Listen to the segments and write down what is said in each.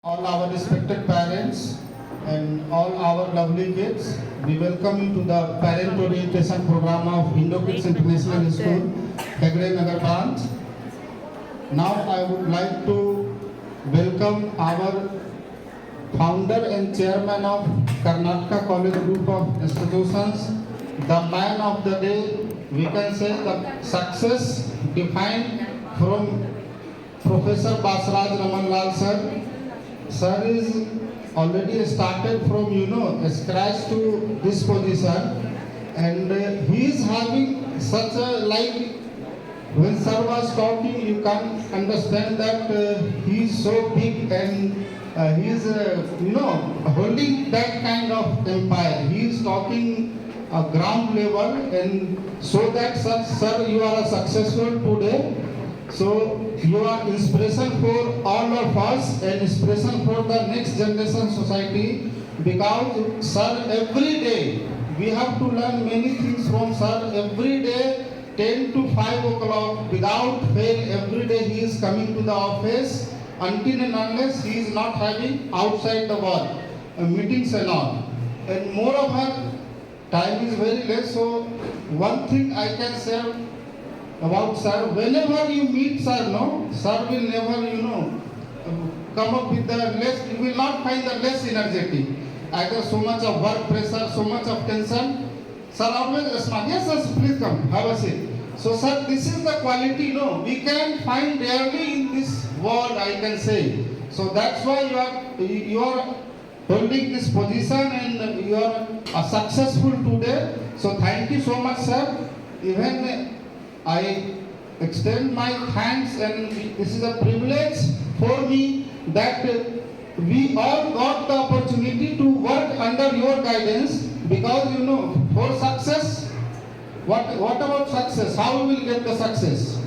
All our respected parents and all our lovely kids, we welcome you to the parent orientation program of Indo Kids International School, Hegde Nagar branch. Now I would like to welcome our founder and chairman of Karnataka College Group of Institutions, the man of the day, we can say the success defined from Professor Basraj Ramanlal sir. Sir is already started from scratch to this position, and he is having such a like when sir was talking, you can understand that he is so big and he is holding that kind of empire. He is talking ground level, and so that sir, you are successful today. So you are inspiration for all of us and inspiration for the next generation society, because sir, every day we have to learn many things from sir. Every day 10 to 5 o'clock without fail, every day he is coming to the office until and unless he is not having outside the work meetings and all. And moreover, time is very less, so one thing I can say about sir, whenever you meet sir, sir will never, come up with the less, you will not find the less energetic. Either so much of work pressure, so much of tension. Sir always smart. Yes, sir, please come, have a seat. So sir, this is the quality, we can find rarely in this world, I can say. So that's why you are holding this position and you are successful today. So thank you so much, sir. Even I extend my thanks, and this is a privilege for me that we all got the opportunity to work under your guidance, because for success, what about success? How we will get the success?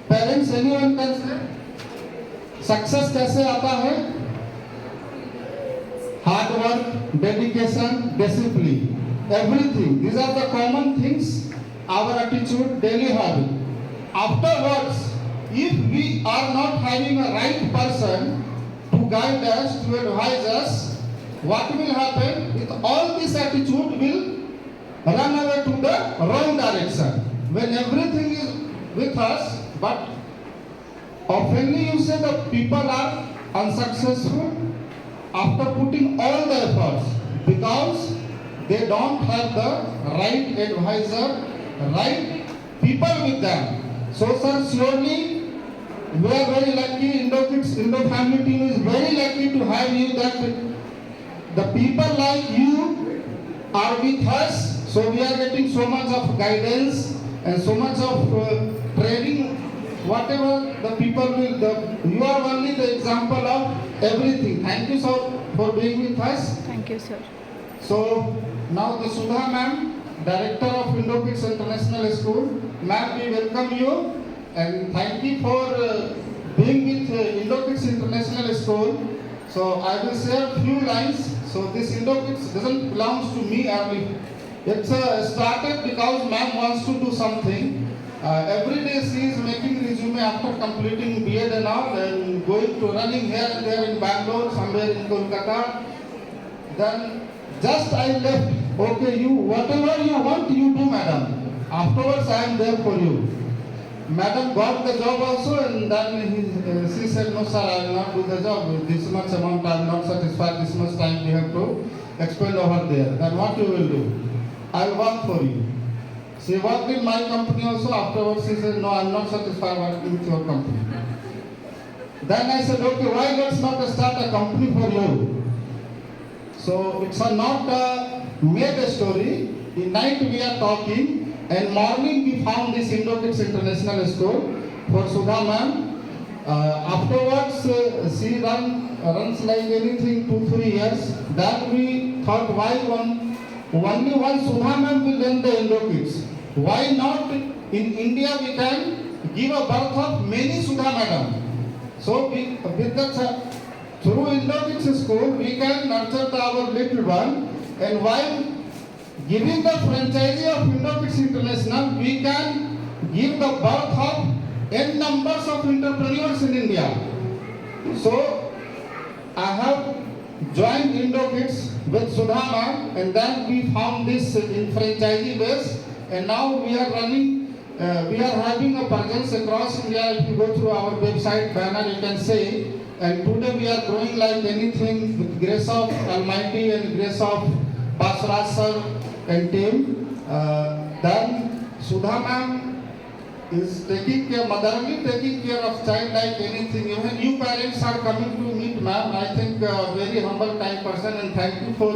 Parents, anyone can say? Success कैसे आता है? Hard work, dedication, discipline, everything. These are the common things. Our attitude, daily habit. Afterwards, if we are not having a right person to guide us, to advise us, what will happen? With all this attitude will run away to the wrong direction. When everything is with us, but oftenly you say the people are unsuccessful after putting all the efforts, because they don't have the right advisor, right people with them. So sir, surely we are very lucky, Indo family team is very lucky to have you, that the people like you are with us. So we are getting so much of guidance and so much of training, whatever the people will, you are only the example of everything. Thank you so for being with us. Thank you, sir. So now the Sudha ma'am, Director of Indo Kids International School. Ma'am, we welcome you and thank you for being with Indo Kids International School. So I will say a few lines. So this Indo Kids doesn't belong to me only. It's started because ma'am wants to do something. Every day she is making resume after completing B.Ed and all, and going to running here and there in Bangalore, somewhere in Kolkata. Then just I left. Okay, you whatever you want, you do, madam. Afterwards, I am there for you. Madam got the job also, and then she said, no sir, I will not do the job. This much amount I am not satisfied. This much time we have to expend over there. Then what you will do? I will work for you. She worked in my company also. Afterwards, she said, no, I am not satisfied working with your company. Then I said, okay, why let's not start a company for you? So it's not a made story. In night we are talking, and morning we found this Indo Kids International School for Sudha ma'am. Afterwards, she runs like anything 2-3 years. Then we thought, why only one Sudha ma'am will run the Indo Kids? Why not in India we can give a birth of many Sudha madam? So with the through Indo Kids School, we can nurture our little one, and while giving the franchise of Indo Kids International, we can give the birth of n numbers of entrepreneurs in India. So I have joined IndoKids with Sudha ma'am, and then we found this in franchisee base, and now we are running, we are having a presence across India. If you go through our website banner, you can see, and today we are growing like anything with grace of Almighty and grace of Basraj sir and team. Then Sudha ma'am is taking care, motherly taking care of child like anything. Even you parents are coming to meet ma'am. I think very humble kind person, and thank you for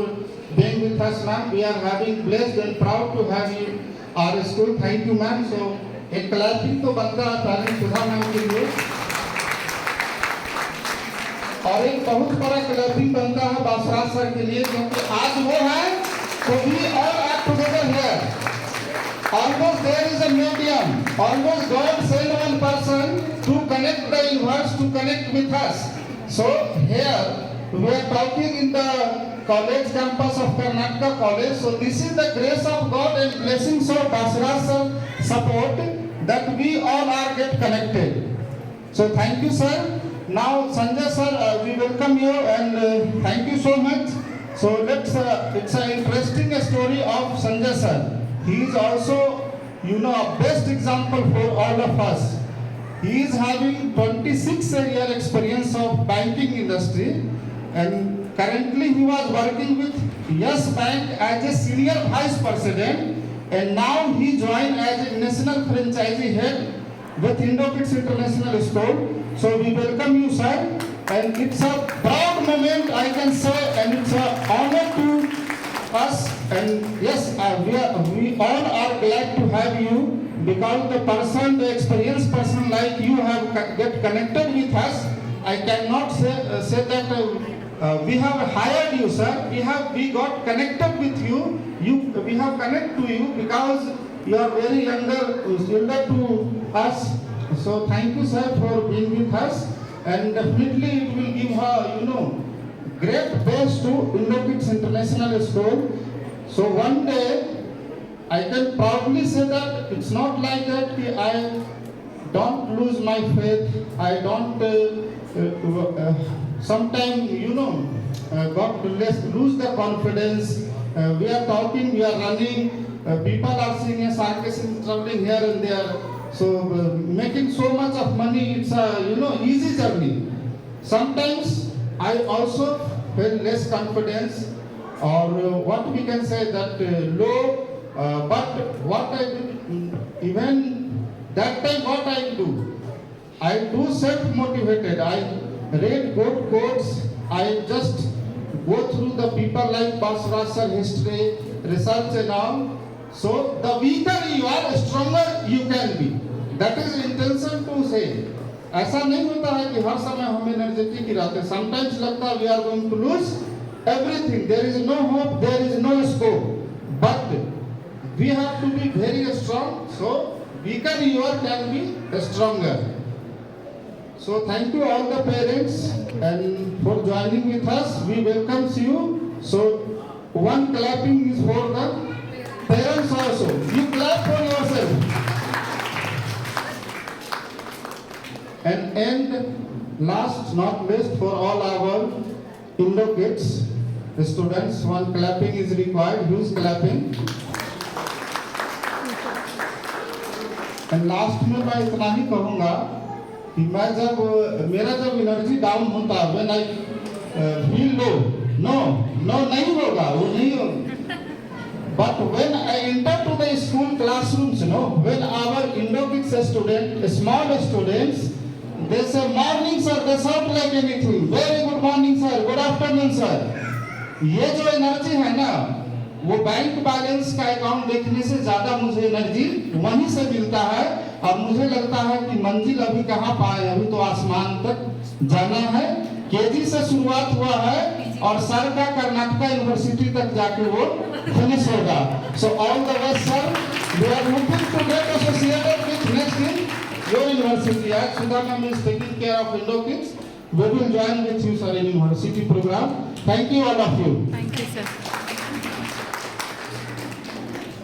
being with us ma'am. We are having blessed and proud to have you our school. Thank you ma'am. So एक classing तो बनता है parents सुधा ma'am के लिए, और एक बहुत बड़ा क्लासिंग बनता है बासराज सर के लिए, क्योंकि आज वो है तो we all are together here. Almost there is a medium. Almost God sent one person to connect the universe, to connect with us. So here we are talking in the college campus of Karnataka College. So this is the grace of God and blessings of Basraj support that we all are get connected. So thank you sir. Now Sanjay sir, we welcome you and thank you so much. So let's, it's an interesting story of Sanjay sir. He is also, you know, a best example for all of us. He is having 26-year experience of banking industry, and currently he was working with Yes Bank as a senior vice president, and now he joined as a national franchisee head with IndoKids International School. So we welcome you sir, and it's a proud moment I can say, and it's an honor to us, and yes, we all are glad to have you, because the person, the experienced person like you have get connected with us. I cannot say that we have hired you sir, we got connected with you, we have connected to you because you are very younger to us. So thank you sir for being with us, and definitely it will give her, you know, great base to IndoKids International School. So one day, I can proudly say that it's not like that I don't lose my faith, I don't sometimes, you know, got to lose the confidence. We are talking, we are running, people are seeing a sarcasm traveling here and there. So making so much of money, it's a, you know, easy journey. Sometimes I also feel less confidence, or what we can say that low, but what I do, even that time what I do self-motivated. I read good quotes, I just go through the people like Basraj history, research and all. So the weaker you are, stronger you can be. That is intention to say. ऐसा नहीं होता है कि हर समय हम energetic ही रहते हैं. Sometimes लगता है we are going to lose everything. There is no hope, there is no scope. But we have to be very strong. So weaker you are can be stronger. So thank you all the parents and for joining with us. We welcome you. So one clapping is for the parents also. You clap for yourself. And last not least, for all our IndoKids students, one clapping is required. Use clapping. And last में मैं इतना ही कहूँगा कि मैं जब मेरा जब energy down होता है, when I feel low, no नहीं होगा, वो नहीं होगा. But when I enter to the school classrooms, you know, when our IndoKids students, small students, they say morning sir, they shout like anything. Very good morning sir, good afternoon sir. ये जो energy है ना, वो bank balance का account देखने से ज्यादा मुझे एनर्जी वहीं से मिलता है. और मुझे लगता है कि मंजिल अभी कहाँ पाए, अभी तो आसमान तक जाना है. केजी से शुरुआत हुआ है और सर का कर्नाटका यूनिवर्सिटी तक जाके वो फिनिश होगा. So all the best sir. We are looking to get associated with next in your university. As Sudha ma'am is taking care of IndoKids, we will join with you sir in university program. Thank you all of you. Thank you sir.